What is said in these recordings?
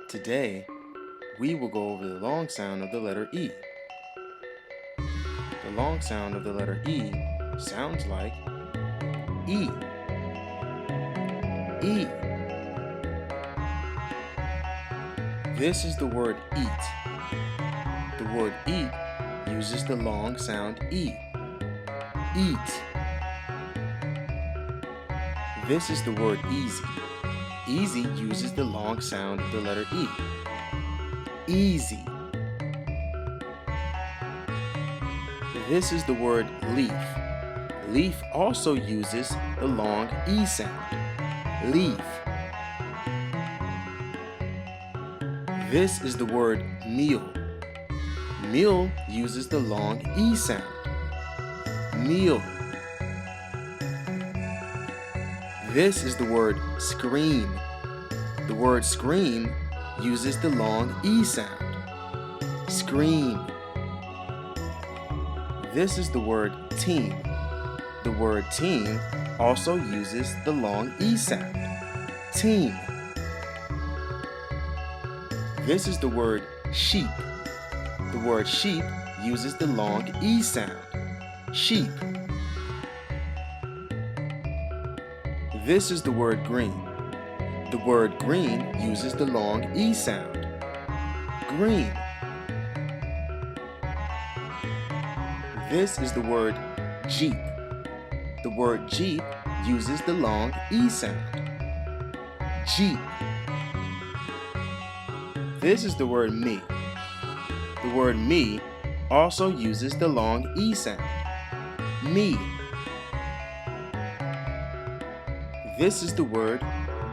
Today, we will go over the long sound of the letter E. The long sound of the letter E sounds like E. E. This is the word eat. The word eat uses the long sound E. Eat. This is the word easy. Easy uses the long sound of the letter E. Easy. This is the word leaf. Leaf also uses the long E sound. Leaf. This is the word meal. Meal uses the long E sound. Meal. This is the word scream. The word scream uses the long E sound. Scream. This is the word team. The word team also uses the long E sound. Team. This is the word sheep. The word sheep uses the long E sound. Sheep. This is the word green. The word green uses the long E sound. Green. This is the word Jeep. The word Jeep uses the long E sound. Jeep. This is the word me. The word me also uses the long E sound. Me. This is the word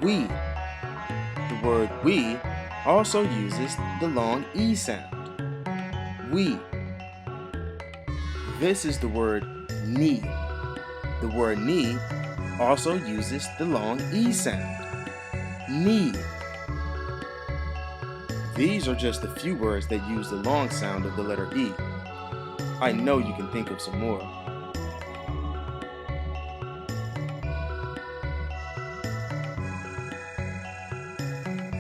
we. The word we also uses the long E sound. We. This is the word knee. The word knee also uses the long E sound. Knee. These are just a few words that use the long sound of the letter E. I know you can think of some more.